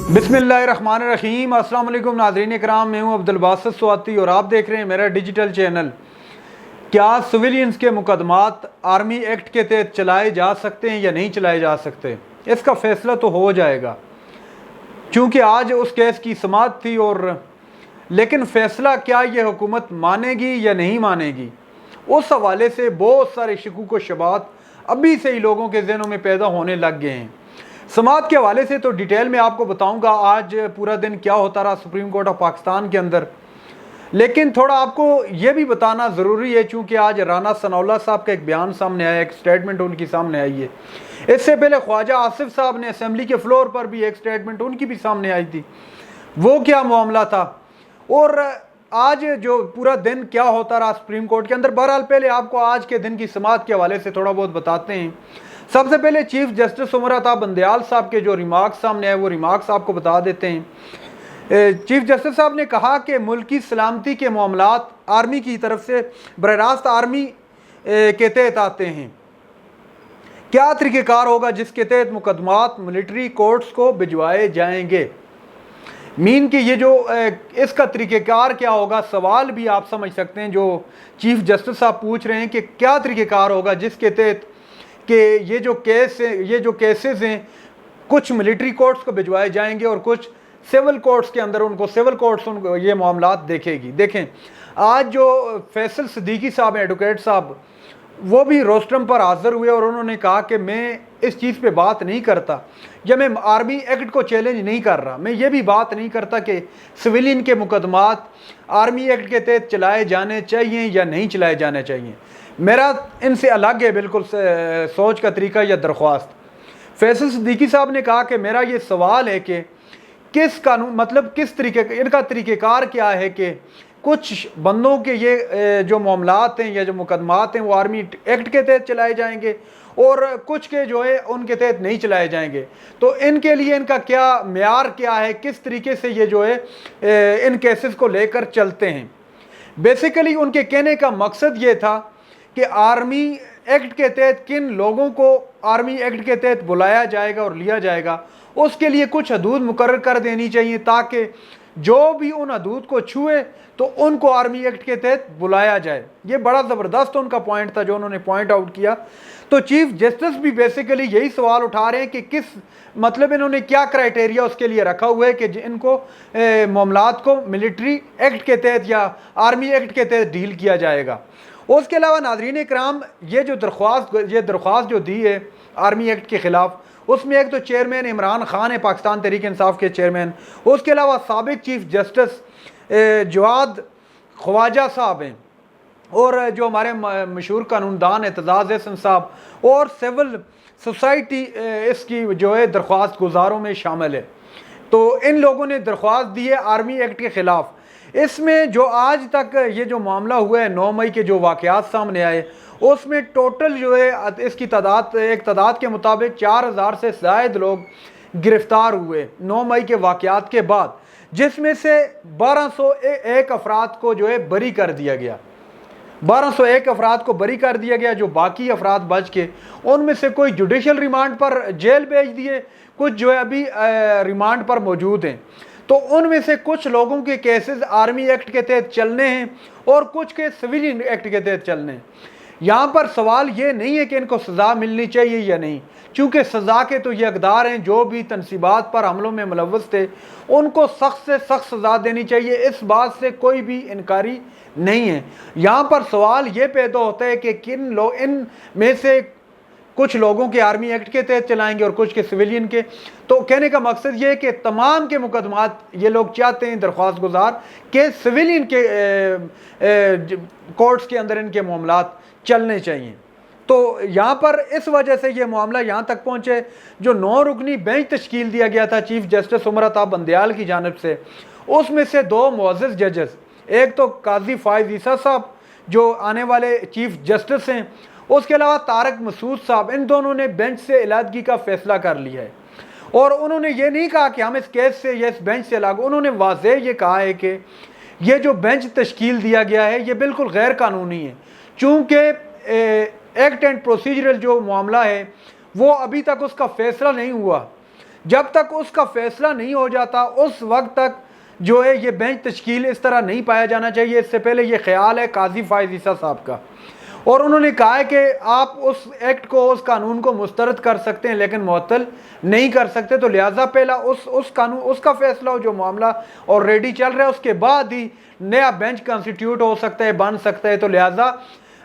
बिस्मिल्लाहिर्रहमानिर्रहीम। अस्सलाम वालेकुम नाज़रीन इकराम, मैं हूँ अब्दुल बासित स्वाति और आप देख रहे हैं मेरा डिजिटल चैनल। क्या सिविलियंस के मुकदमात आर्मी एक्ट के तहत चलाए जा सकते हैं या नहीं चलाए जा सकते, इसका फ़ैसला तो हो जाएगा चूँकि आज उस केस की समाअत थी। और लेकिन फ़ैसला क्या ये हुकूमत मानेगी या नहीं मानेगी, उस हवाले से बहुत सारे शकूक व शुबहात अभी से ही लोगों के जहनों में पैदा होने लग गए हैं। समाअत के हवाले से तो डिटेल में आपको बताऊंगा आज पूरा दिन क्या होता रहा सुप्रीम कोर्ट ऑफ पाकिस्तान के अंदर, लेकिन थोड़ा आपको ये भी बताना ज़रूरी है चूँकि आज राना सनाउल्लाह साहब का एक बयान सामने आया, एक स्टेटमेंट उनकी सामने आई है। इससे पहले ख्वाजा आसिफ साहब ने असम्बली के फ्लोर पर भी एक स्टेटमेंट उनकी भी सामने आई थी। वो क्या मामला था और आज जो पूरा दिन क्या होता रहा सुप्रीम कोर्ट के अंदर। बहरहाल पहले आपको आज के दिन की समाअत के हवाले से थोड़ा बहुत बताते हैं। सबसे पहले चीफ जस्टिस उमर अता बंदयाल साहब के जो रिमार्क्स सामने आए वो रिमार्क्स आपको बता देते हैं। चीफ जस्टिस साहब ने कहा कि मुल्क की सलामती के मामलात आर्मी की तरफ से बरह रास्त आर्मी के तहत आते हैं। क्या तरीक़ेकार होगा जिसके तहत मुकदमात मिलिट्री कोर्ट्स को भिजवाए जाएंगे। मीन कि ये जो इसका तरीक़ेकार क्या होगा, सवाल भी आप समझ सकते हैं जो चीफ जस्टिस साहब पूछ रहे हैं कि क्या तरीक़ेकार होगा जिसके तहत कि ये जो केसेस हैं कुछ मिलिट्री कोर्ट्स को भिजवाए जाएंगे और कुछ सिविल कोर्ट्स के अंदर सिविल कोर्ट्स उनको ये मामलात देखेगी। देखें आज जो फैसल सिद्दीकी साहब हैं, एडवोकेट साहब, वो भी रोस्ट्रम पर हाज़िर हुए और उन्होंने कहा कि मैं इस चीज़ पे बात नहीं करता या मैं आर्मी एक्ट को चैलेंज नहीं कर रहा, मैं ये भी बात नहीं करता कि सिविलियन के मुकदमात आर्मी एक्ट के तहत चलाए जाने चाहिए या नहीं चलाए जाने चाहिए। मेरा इनसे अलग है बिल्कुल सोच का तरीका या दरख्वास्त। फैसल सिद्दीकी साहब ने कहा कि मेरा ये सवाल है कि किस कानून मतलब किस तरीके इनका तरीक़ेकार क्या है कि कुछ बंदों के ये जो मामलात हैं या जो मुकदमात हैं वो आर्मी एक्ट के तहत चलाए जाएंगे और कुछ के जो है उनके तहत नहीं चलाए जाएंगे। तो इनके लिए इनका क्या मेयार क्या है, किस तरीके से ये जो है इन केसेस को लेकर चलते हैं। बेसिकली उनके कहने का मकसद ये था कि आर्मी एक्ट के तहत किन लोगों को आर्मी एक्ट के तहत बुलाया जाएगा और लिया जाएगा, उसके लिए कुछ हदूद मुकर्रर कर देनी चाहिए ताकि जो भी उन हदूद को छुए तो उनको आर्मी एक्ट के तहत बुलाया जाए। ये बड़ा ज़बरदस्त उनका पॉइंट था जो उन्होंने पॉइंट आउट किया। तो चीफ जस्टिस भी बेसिकली यही सवाल उठा रहे हैं कि किस मतलब इन्होंने क्या क्राइटेरिया उसके लिए रखा हुआ है कि इनको मामलात को मिलिट्री एक्ट के तहत या आर्मी एक्ट के तहत डील किया जाएगा। उसके अलावा नाज़रीन इकराम ये दरख्वास्त जो दी है आर्मी एक्ट के ख़िलाफ़, उसमें एक तो चेयरमैन इमरान खान है पाकिस्तान तहरीक इंसाफ के चेयरमैन, उसके अलावा साबिक चीफ जस्टिस जवाद ख्वाजा साहब हैं और जो हमारे मशहूर कानूनदान एतजाज़ हसन साहब और सिविल सोसाइटी इसकी जो है दरख्वास्त गुजारों में शामिल है। तो इन लोगों ने दरख्वास्त दी है आर्मी एक्ट के ख़िलाफ़। इसमें जो आज तक ये जो मामला हुआ है 9 मई के जो वाक़यात सामने आए उसमें टोटल जो है इसकी तादाद के मुताबिक 4000 से ज़ायद लोग गिरफ़्तार हुए 9 मई के वाक़यात के बाद, जिसमें से 1201 अफराद को जो है बरी कर दिया गया। 1201 अफराद को बरी कर दिया गया। जो बाकी अफराद बच के उनमें से कोई जुडिशल रिमांड पर जेल भेज दिए, कुछ जो है अभी रिमांड पर मौजूद हैं। तो उनमें से कुछ लोगों के केसेस आर्मी एक्ट के तहत चलने हैं और कुछ के सिविलियन एक्ट के तहत चलने हैं। यहाँ पर सवाल ये नहीं है कि इनको सज़ा मिलनी चाहिए या नहीं, चूँकि सज़ा के तो ये हकदार हैं। जो भी तनसीबात पर हमलों में मुलव्वस थे उनको सख्त से सख्त सज़ा देनी चाहिए, इस बात से कोई भी इनकारी नहीं है। यहाँ पर सवाल ये पैदा होता है कि किन लोग इन में से कुछ लोगों के आर्मी एक्ट के तहत चलाएंगे और कुछ के सिविलियन के। तो कहने का मकसद ये है कि तमाम के मुकदमात ये लोग चाहते हैं दरख्वास्त गुजार के सिविलियन के कोर्ट्स के अंदर इनके मामलात चलने चाहिए। तो यहाँ पर इस वजह से ये मामला यहाँ तक पहुँचे। जो 9 रुकनी बेंच तश्कील दिया गया था चीफ जस्टिस उमर अता बंदयाल की जानिब से, उसमें से 2 मुअज़्ज़ज़ जजेस, एक तो काजी फायज़ ईसा साहब जो आने वाले चीफ जस्टिस हैं, उसके अलावा तारक मसूद साहब, इन दोनों ने बेंच से इलादगी का फ़ैसला कर लिया है। और उन्होंने ये नहीं कहा कि हम इस केस से या इस बेंच से अलग, उन्होंने वाज़ेह ये कहा है कि ये जो बेंच तश्कील दिया गया है ये बिल्कुल गैर कानूनी है, चूँकि एक्ट एंड प्रोसीजरल जो मामला है वो अभी तक उसका फैसला नहीं हुआ। जब तक उसका फैसला नहीं हो जाता उस वक्त तक जो है ये बेंच तश्कील इस तरह नहीं पाया जाना चाहिए। इससे पहले ये ख्याल है काजी फायज ईसा साहब का, और उन्होंने कहा है कि आप उस एक्ट को, उस कानून को मुस्तरद कर सकते हैं लेकिन मुअत्तल नहीं कर सकते। तो लिहाजा पहला उस कानून, उसका फैसला हो जो मामला ऑलरेडी चल रहा है, उसके बाद ही नया बेंच कंस्टिट्यूट हो सकता है, बन सकता है। तो लिहाजा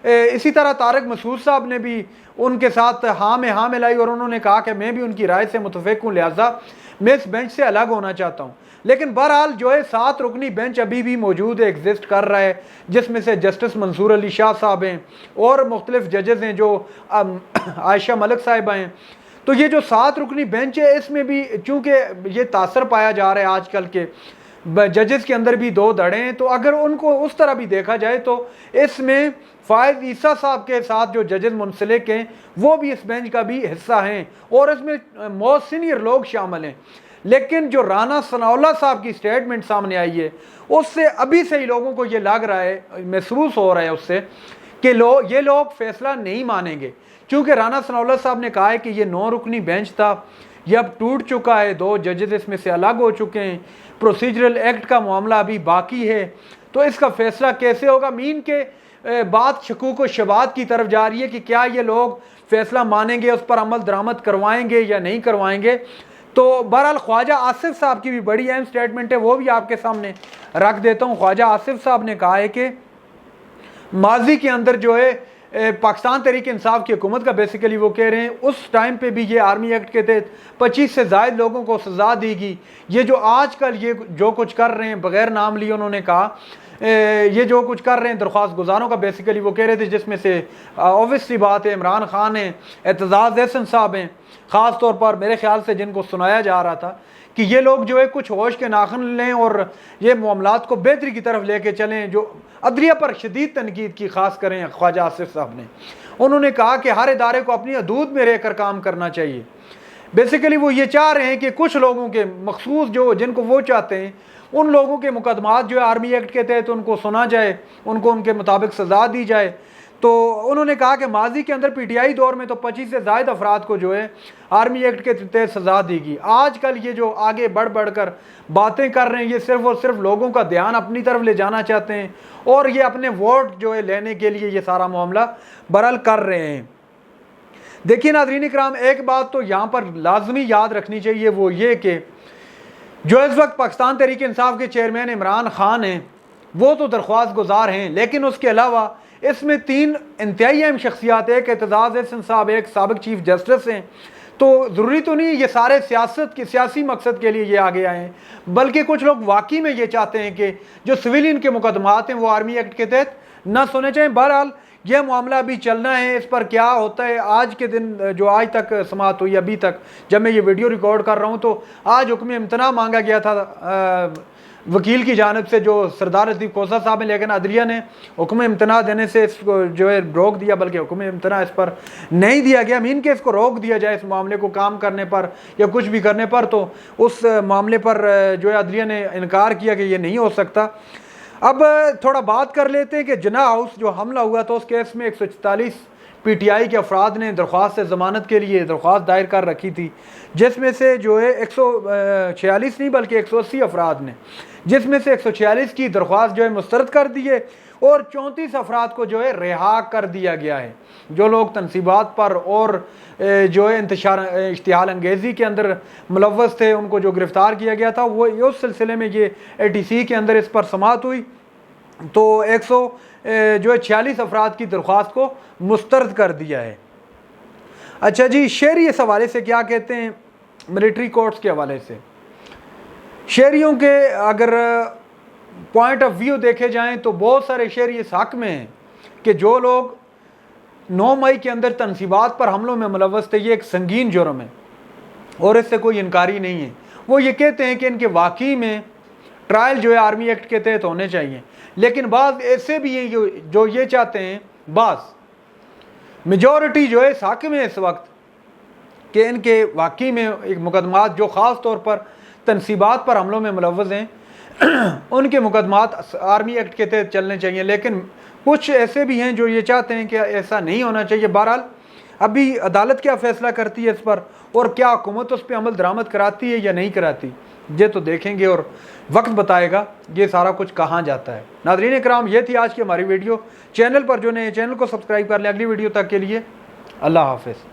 इसी तरह तारक मसूद साहब ने भी उनके साथ हाँ में हाँ मिलाई और उन्होंने कहा कि मैं भी उनकी राय से मुतफिक हूँ, लिहाजा मैं इस बेंच से अलग होना चाहता हूँ। लेकिन बहरहाल जो है 7 रुकनी बेंच अभी भी मौजूद है, एग्जिस्ट कर रहा है, जिसमें से जस्टिस मंसूर अली शाह साहब हैं और मुख्तलिफ जजेस हैं, जो आयशा मलिक साहिबा हैं। तो ये जो 7 रुकनी बेंच है, इसमें भी चूँकि ये तासर पाया जा रहा है आजकल के जजेस के अंदर भी 2 धड़े हैं, तो अगर उनको उस तरह भी देखा जाए तो इसमें फायज ईसा साहब के साथ जो जजेस मुंसलिक हैं वो भी इस बेंच का भी हिस्सा हैं और इसमें मोस्ट सीनियर लोग शामिल हैं। लेकिन जो राना सनाउल्लाह साहब की स्टेटमेंट सामने आई है, उससे अभी से ही लोगों को ये लग रहा है, महसूस हो रहा है उससे कि ये लोग फैसला नहीं मानेंगे, क्योंकि राना सनाउल्लाह साहब ने कहा है कि ये 9 रुकनी बेंच था, ये अब टूट चुका है, 2 जजेस इसमें से अलग हो चुके हैं, प्रोसीजरल एक्ट का मामला अभी बाकी है, तो इसका फैसला कैसे होगा। मीन के बात शकूक व शबात की तरफ जा रही है कि क्या ये लोग फैसला मानेंगे, उस पर अमल दरामद करवाएंगे या नहीं करवाएंगे। तो बहरहाल ख्वाजा आसिफ साहब की भी बड़ी अहम स्टेटमेंट है, वो भी आपके सामने रख देता हूँ। ख्वाजा आसिफ साहब ने कहा है कि माजी के अंदर जो है पाकिस्तान तहरीक इंसाफ की हुकूमत का बेसिकली वो कह रहे हैं उस टाइम पे भी ये आर्मी एक्ट के तहत 25 से ज़ायद लोगों को सज़ा देगी। ये जो आजकल ये जो कुछ कर रहे हैं, बगैर नाम लिए उन्होंने कहा ये जो कुछ कर रहे हैं दरख्वास्त गुजारों का बेसिकली वो कह रहे थे, जिसमें से ऑब्वियसली बात है इमरान खान है, एतजाज़ एहसन साहब हैं, ख़ास तौर पर मेरे ख्याल से जिनको सुनाया जा रहा था कि ये लोग जो है कुछ होश के नाखुन लें और ये मामलात को बेहतरी की तरफ लेके चलें। जो अदलिया पर शदीद तनकीद की खास करें ख्वाजा आसिफ साहब ने, उन्होंने कहा कि हर इदारे को अपनी हदूद में रहकर काम करना चाहिए। बेसिकली वो ये चाह रहे हैं कि कुछ लोगों के मखसूस जो जिनको वो चाहते हैं उन लोगों के मुकदमात जो है आर्मी एक्ट के तहत उनको सुना जाए, उनको उनके मुताबिक सज़ा दी जाए। तो उन्होंने कहा कि माजी के अंदर पीटीआई दौर में तो 25 से ज़ायद अफराद को जो है आर्मी एक्ट के तहत सज़ा देगी। आजकल ये जो आगे बढ़ बढ़ कर बातें कर रहे हैं, ये सिर्फ और सिर्फ लोगों का ध्यान अपनी तरफ ले जाना चाहते हैं और ये अपने वोट जो है लेने के लिए ये सारा मामला बहरहाल कर रहे हैं। देखिए नाज़रीन इकराम, एक बात तो यहाँ पर लाजमी याद रखनी चाहिए, वो ये कि जो इस वक्त पाकिस्तान तहरीक इंसाफ के चेयरमैन इमरान खान हैं वो तो दरख्वास्त गुजार हैं, लेकिन उसके अलावा इसमें 3 इंतहाई अहम शख्सियात, एक एतजाज़ एहसन साहब, एक साबिक चीफ जस्टिस हैं। तो ज़रूरी तो नहीं ये सारे सियासी मकसद के लिए ये आगे आए हैं, बल्कि कुछ लोग वाकई में ये चाहते हैं कि जो सिविलियन के मुकदमात हैं वो आर्मी एक्ट के तहत न सुने चाहिए। बहरहाल यह मामला अभी चलना है, इस पर क्या होता है। आज के दिन जो आज तक समाअत हुई, अभी तक जब मैं ये वीडियो रिकॉर्ड कर रहा हूँ, तो आज हुक्म इम्तना मांगा गया था वकील की जानिब से जो सरदार लतीफ़ खोसा साहब हैं, लेकिन अदलिया ने हुक्म इम्तना देने से इसको जो है रोक दिया, बल्कि हुक्म इम्तना इस पर नहीं दिया गया। मीन के इसको रोक दिया जाए इस मामले को काम करने पर या कुछ भी करने पर, तो उस मामले पर जो है अदलिया ने इनकार किया कि ये नहीं हो सकता। अब थोड़ा बात कर लेते हैं कि जिन्ना हाउस जो हमला हुआ था उस केस में 144 पीटीआई के अफराद ने दरख्वास्त ज़मानत के लिए दरख्वास्त दायर कर रखी थी, जिसमें से जो है 146 नहीं बल्कि 180 अफराद ने, जिसमें से 146 की दरख्वास्त जो है मुस्तरद कर दी है और 34 अफराद को जो है रिहा कर दिया गया है। जो लोग तनसीबात पर और जो है इश्तिहाल अंगेज़ी के अंदर मुलव्वस थे उनको जो गिरफ़्तार किया गया था, वो उस सिलसिले में ये ATC के अंदर इस पर समाअत हुई, तो 146 अफराद की दरख्वास्त को मुस्तरद कर दिया है। अच्छा जी, शहरी इस हवाले से क्या कहते हैं, मिलिट्री कोर्ट्स के हवाले से शहरियों के अगर पॉइंट ऑफ व्यू देखे जाएं तो बहुत सारे शहरी इस हक़ में हैं कि जो लोग 9 मई के अंदर तनसीबात पर हमलों में मुलव्वस थे, ये एक संगीन जुर्म है और इससे कोई इनकारी नहीं है। वो ये कहते हैं कि इनके वाकई में ट्रायल जो है आर्मी एक्ट के तहत होने चाहिए, लेकिन बाज़ ऐसे भी हैं जो ये चाहते हैं, बाज़ मेजॉरिटी जो है इस हक़ में इस वक्त कि इनके वाकई में एक मुकदमात जो ख़ास तौर पर तनसीबात पर हमलों में मुलव्वस हैं उनके मुकदमात आर्मी एक्ट के तहत चलने चाहिए, लेकिन कुछ ऐसे भी हैं जो ये चाहते हैं कि ऐसा नहीं होना चाहिए। बहरहाल अभी अदालत क्या फ़ैसला करती है इस पर, और क्या हुकूमत उस पर अमल दरामद कराती है या नहीं कराती, ये तो देखेंगे और वक्त बताएगा ये सारा कुछ कहाँ जाता है। नाज़रीन इकराम, ये थी आज की हमारी वीडियो। चैनल पर जो नए चैनल को सब्सक्राइब कर लें। अगली वीडियो तक के लिए अल्लाह हाफ़िज़।